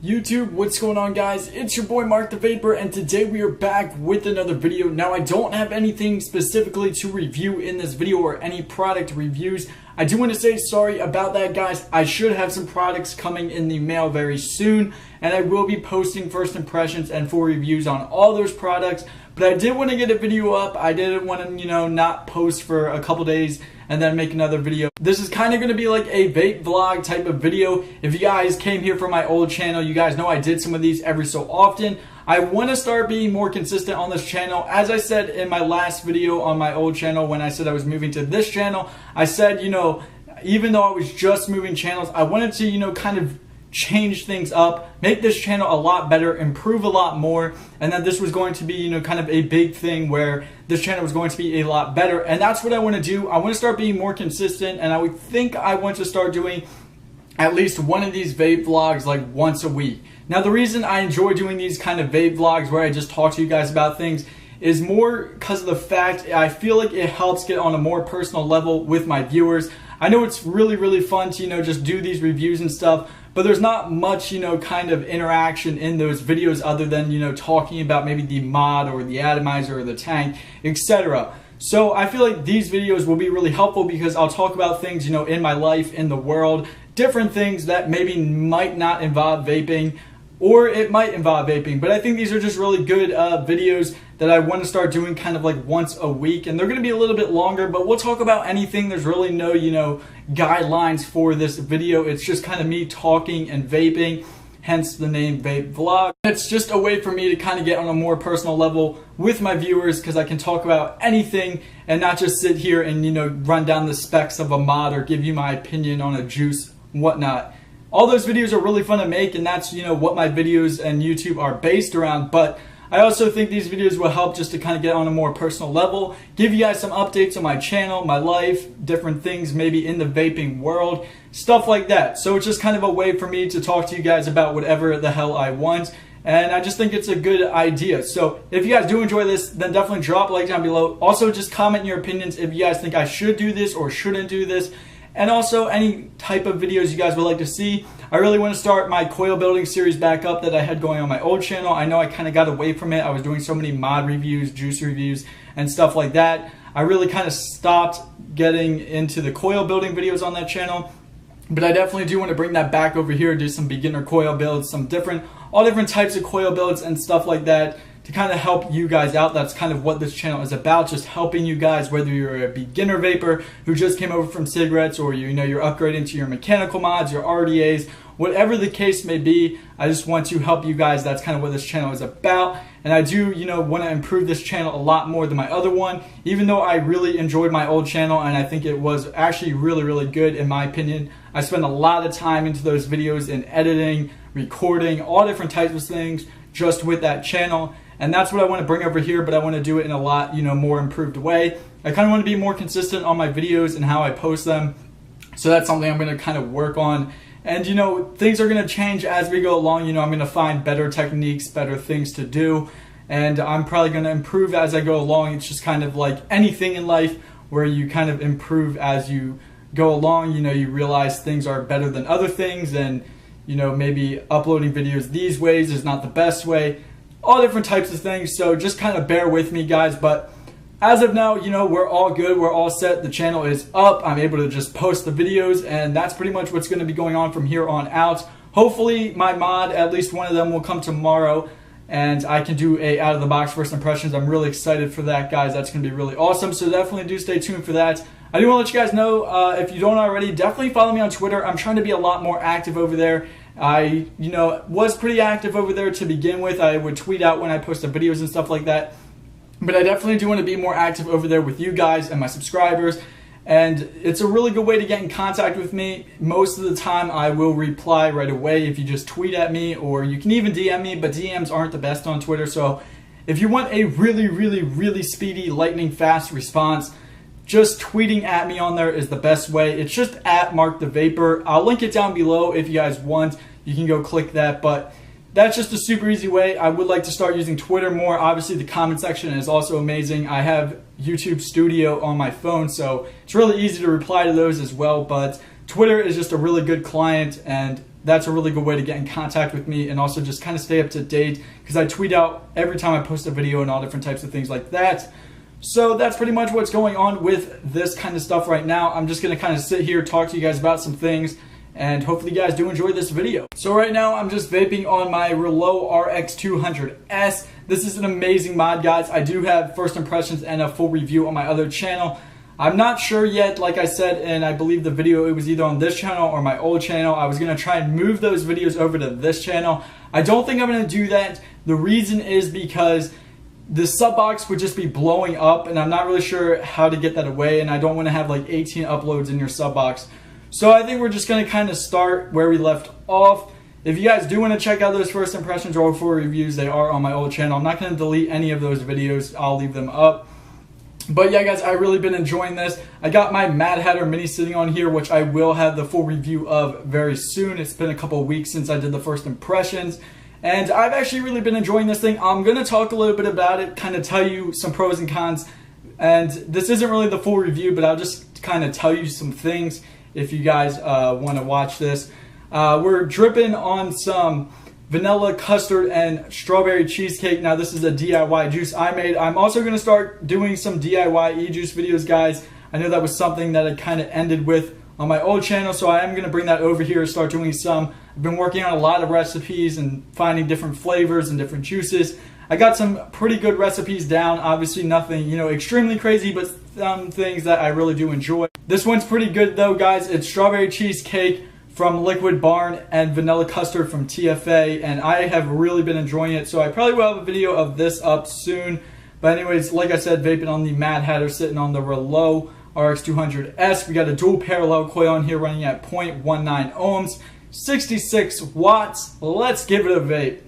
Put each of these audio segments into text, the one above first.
YouTube, what's going on guys? It's your boy Mark the Vapor, and today we are back with another video. Now I don't have anything specifically to review in this video or any product reviews. I do want to say sorry about that guys. I should have some products coming in the mail very soon, and I will be posting first impressions and full reviews on all those products. But I did want to get a video up. I didn't want to, not post for a couple days and then make another video. This is kind of going to be like a vape vlog type of video. If you guys came here from my old channel, you guys know I did some of these every so often. I want to start being more consistent on this channel. As I said in my last video on my old channel, when I said I was moving to this channel, I said, even though I was just moving channels, I wanted to, kind of change things up, make this channel a lot better, improve a lot more, and then this was going to be, kind of a big thing where this channel was going to be a lot better, and that's what I want to do. I want to start being more consistent, and I would think I want to start doing at least one of these vape vlogs like once a week. Now the reason I enjoy doing these kind of vape vlogs where I just talk to you guys about things is more because of the fact I feel like it helps get on a more personal level with my viewers. I know it's really fun to just do these reviews and stuff, but there's not much kind of interaction in those videos other than talking about maybe the mod or the atomizer or the tank, etc. So I feel like these videos will be really helpful because I'll talk about things in my life, in the world, different things that maybe might not involve vaping, or it might involve vaping, but I think these are just really good videos that I want to start doing kind of like once a week, and they're going to be a little bit longer, but we'll talk about anything. There's really no, guidelines for this video. It's just kind of me talking and vaping, hence the name Vape Vlog. It's just a way for me to kind of get on a more personal level with my viewers because I can talk about anything and not just sit here and, run down the specs of a mod or give you my opinion on a juice and whatnot. All those videos are really fun to make, and that's what my videos and YouTube are based around, but I also think these videos will help just to kind of get on a more personal level, give you guys some updates on my channel, my life, different things maybe in the vaping world, stuff like that. So it's just kind of a way for me to talk to you guys about whatever the hell I want, and I just think it's a good idea. So if you guys do enjoy this, then definitely drop a like down below. Also just comment your opinions if you guys think I should do this or shouldn't do this. And also any type of videos you guys would like to see. I really want to start my coil building series back up that I had going on my old channel. I know I kind of got away from it. I was doing so many mod reviews, juice reviews, and stuff like that. I really kind of stopped getting into the coil building videos on that channel. But I definitely do want to bring that back over here, do some beginner coil builds, all different types of coil builds and stuff like that, to kind of help you guys out. That's kind of what this channel is about, just helping you guys, whether you're a beginner vapor who just came over from cigarettes, or you're upgrading to your mechanical mods, your RDAs, whatever the case may be. I just want to help you guys. That's kind of what this channel is about. And I do, want to improve this channel a lot more than my other one, even though I really enjoyed my old channel and I think it was actually really good in my opinion. I spent a lot of time into those videos in editing, recording, all different types of things just with that channel. And that's what I want to bring over here, but I want to do it in a lot, more improved way. I kind of want to be more consistent on my videos and how I post them. So that's something I'm going to kind of work on. And, things are going to change as we go along. I'm going to find better techniques, better things to do. And I'm probably going to improve as I go along. It's just kind of like anything in life where you kind of improve as you go along. You realize things are better than other things. And, maybe uploading videos these ways is not the best way. All different types of things, so just kind of bear with me guys. But as of now, we're all good, we're all set, the channel is up, I'm able to just post the videos, and that's pretty much what's going to be going on from here on out. Hopefully my mod, at least one of them, will come tomorrow and I can do a out of the box first impressions. I'm really excited for that guys. That's going to be really awesome, so definitely do stay tuned for that. I do want to let you guys know, if you don't already, definitely follow me on Twitter. I'm trying to be a lot more active over there. I, was pretty active over there to begin with. I would tweet out when I posted videos and stuff like that. But I definitely do want to be more active over there with you guys and my subscribers. And it's a really good way to get in contact with me. Most of the time I will reply right away if you just tweet at me, or you can even DM me, but DMs aren't the best on Twitter. So if you want a really speedy, lightning fast response, just tweeting at me on there is the best way. It's just at Mark the Vapor. I'll link it down below if you guys want. You can go click that, but that's just a super easy way. I would like to start using Twitter more. Obviously, the comment section is also amazing. I have YouTube Studio on my phone, so it's really easy to reply to those as well, but Twitter is just a really good client, and that's a really good way to get in contact with me and also just kind of stay up to date, because I tweet out every time I post a video and all different types of things like that. So that's pretty much what's going on with this kind of stuff right now. I'm just going to kind of sit here, talk to you guys about some things, and hopefully you guys do enjoy this video. So right now I'm just vaping on my Relo RX200S. This is an amazing mod, guys. I do have first impressions and a full review on my other channel. I'm not sure yet, like I said, and I believe the video, it was either on this channel or my old channel. I was going to try and move those videos over to this channel. I don't think I'm going to do that. The reason is because the sub box would just be blowing up, and I'm not really sure how to get that away, and I don't want to have like 18 uploads in your sub box. So I think we're just going to kind of start where we left off. If you guys do want to check out those first impressions or full reviews, they are on my old channel. I'm not going to delete any of those videos. I'll leave them up. But yeah, guys, I've really been enjoying this. I got my Mad Hatter Mini sitting on here, which I will have the full review of very soon. It's been a couple of weeks since I did the first impressions, and I've actually really been enjoying this thing. I'm going to talk a little bit about it, kind of tell you some pros and cons. And this isn't really the full review, but I'll just kind of tell you some things if you guys want to watch this. We're dripping on some vanilla custard and strawberry cheesecake. Now this is a DIY juice I made. I'm also going to start doing some DIY e-juice videos, guys. I know that was something that I kind of ended with on my old channel, so I am going to bring that over here and start doing some. I've been working on a lot of recipes and finding different flavors and different juices. I got some pretty good recipes down. Obviously nothing, you know, extremely crazy, but some things that I really do enjoy. This one's pretty good though, guys. It's strawberry cheesecake from Liquid Barn and vanilla custard from TFA, and I have really been enjoying it, so I probably will have a video of this up soon. But anyways, like I said, vaping on the Mad Hatter, sitting on the Relo RX200S. We got a dual parallel coil in here running at 0.19 ohms, 66 watts. Let's give it a vape.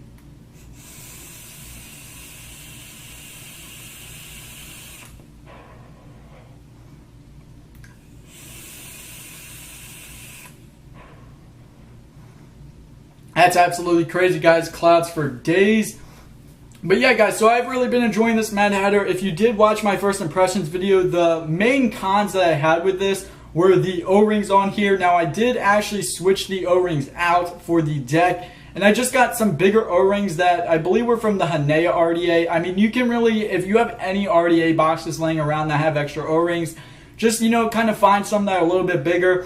That's absolutely crazy, guys. Clouds for days. But yeah, guys, so I've really been enjoying this Mad Hatter. If you did watch my first impressions video, the main cons that I had with this were the O-rings on here. Now, I did actually switch the O-rings out for the deck, and I just got some bigger O-rings that I believe were from the Hanea RDA. I mean, you can really, if you have any RDA boxes laying around that have extra O-rings, just, you know, kind of find some that are a little bit bigger.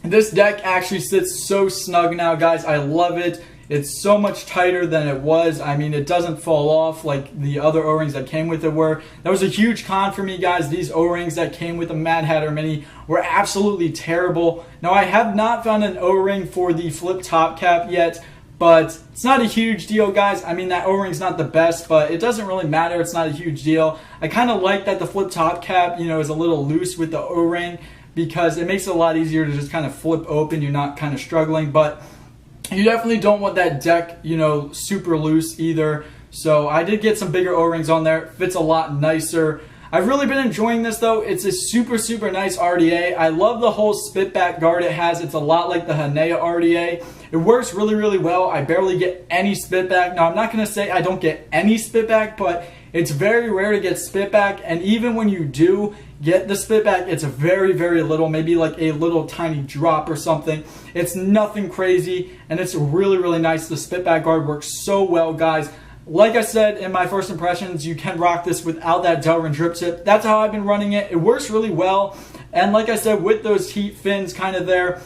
This deck actually sits so snug now, guys. I love it. It's so much tighter than it was. I mean, it doesn't fall off like the other O-rings that came with it were. That was a huge con for me, guys. These O-rings that came with the Mad Hatter Mini were absolutely terrible. Now, I have not found an O-ring for the flip top cap yet, but it's not a huge deal, guys. I mean, that O-ring's not the best, but it doesn't really matter. It's not a huge deal. I kind of like that the flip top cap, you know, is a little loose with the O-ring, because it makes it a lot easier to just kind of flip open. You're not kind of struggling, but you definitely don't want that deck, you know, super loose either. So I did get some bigger O-rings on there. Fits a lot nicer. I've really been enjoying this though. It's a super, super nice RDA. I love the whole spit back guard it has. It's a lot like the Hanea RDA. It works really, really well. I barely get any spit back. Now, I'm not going to say I don't get any spit back, but it's very rare to get spit back, and even when you do get the spit back, it's very, very little, maybe like a little tiny drop or something. It's nothing crazy, and it's really, really nice. The spit back guard works so well, guys. Like I said in my first impressions, you can rock this without that Delrin drip tip. That's how I've been running it. It works really well, and like I said, with those heat fins kind of there,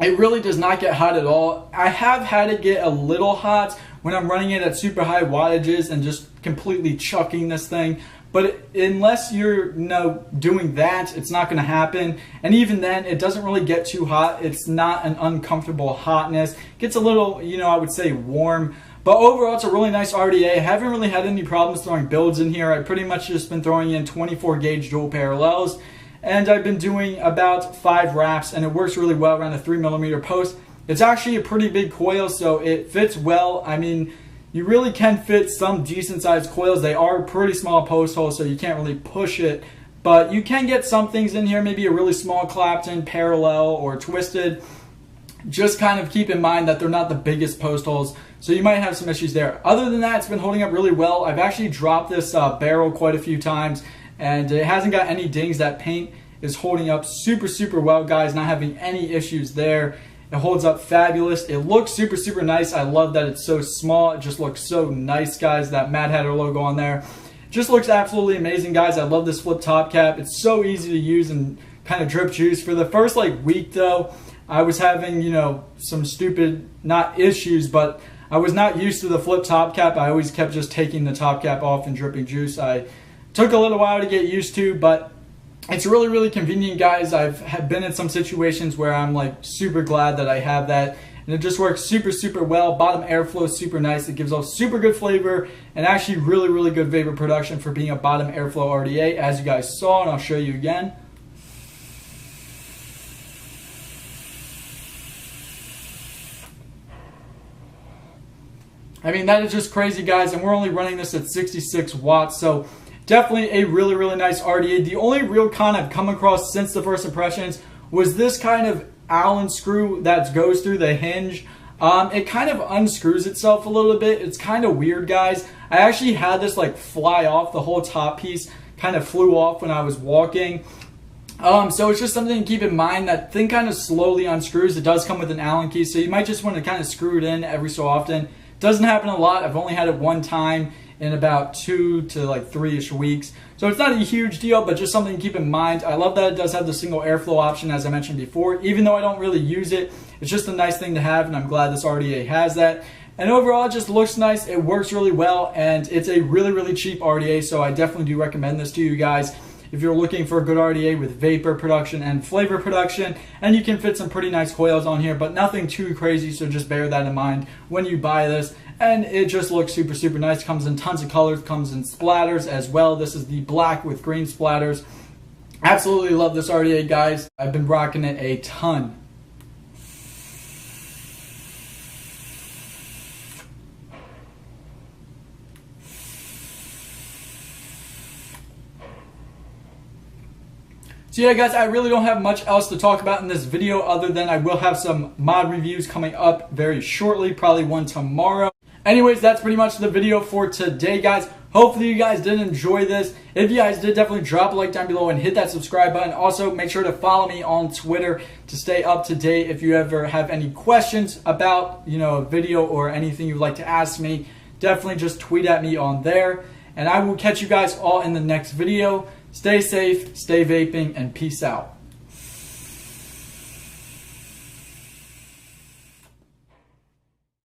it really does not get hot at all. I have had it get a little hot when I'm running it at super high wattages and just completely chucking this thing. But unless you're, you know, doing that, it's not going to happen. And even then, it doesn't really get too hot. It's not an uncomfortable hotness. It gets a little, you know, I would say warm. But overall, it's a really nice RDA. I haven't really had any problems throwing builds in here. I've pretty much just been throwing in 24 gauge dual parallels. And I've been doing about 5 wraps, and it works really well around a 3mm post. It's actually a pretty big coil, so it fits well. I mean, you really can fit some decent sized coils. They are pretty small post holes, so you can't really push it. But you can get some things in here, maybe a really small Clapton, parallel, or twisted. Just kind of keep in mind that they're not the biggest post holes, so you might have some issues there. Other than that, it's been holding up really well. I've actually dropped this barrel quite a few times, and it hasn't got any dings. That paint is holding up super, super well, guys, not having any issues there. It holds up fabulous. It looks super, super nice. I love that it's so small. It just looks so nice, guys. That Mad Hatter logo on there just looks absolutely amazing, guys. I love this flip top cap. It's so easy to use and kind of drip juice. For the first like week though, I was having, you know, some stupid, not issues, but I was not used to the flip top cap. I always kept just taking the top cap off and dripping juice. I took a little while to get used to, but it's really, really convenient, guys. I've been in some situations where I'm like super glad that I have that, and it just works super, super well. Bottom airflow is super nice. It gives off super good flavor and actually really, really good vapor production for being a bottom airflow RDA, as you guys saw, and I'll show you again. I mean, that is just crazy, guys, and we're only running this at 66 watts, so definitely a really, really nice RDA. The only real con I've come across since the first impressions was this kind of Allen screw that goes through the hinge. It kind of unscrews itself a little bit. It's kind of weird, guys. I actually had this like fly off. The whole top piece kind of flew off when I was walking. So it's just something to keep in mind. That thing kind of slowly unscrews. It does come with an Allen key, so you might just want to kind of screw it in every so often. Doesn't happen a lot. I've only had it one time in about 2 to like 3-ish weeks. So it's not a huge deal, but just something to keep in mind. I love that it does have the single airflow option, as I mentioned before. Even though I don't really use it, it's just a nice thing to have, and I'm glad this RDA has that. And overall, it just looks nice. It works really well, and it's a really, really cheap RDA, so I definitely do recommend this to you guys if you're looking for a good RDA with vapor production and flavor production. And you can fit some pretty nice coils on here, but nothing too crazy, so just bear that in mind when you buy this. And it just looks super, super nice. Comes in tons of colors, comes in splatters as well. This is the black with green splatters. Absolutely love this RDA, guys. I've been rocking it a ton. So yeah, guys, I really don't have much else to talk about in this video other than I will have some mod reviews coming up very shortly, probably one tomorrow. Anyways, that's pretty much the video for today, guys. Hopefully you guys did enjoy this. If you guys did, definitely drop a like down below and hit that subscribe button. Also, make sure to follow me on Twitter to stay up to date. If you ever have any questions about, you know, a video or anything you'd like to ask me, definitely just tweet at me on there. And I will catch you guys all in the next video. Stay safe, stay vaping, and peace out.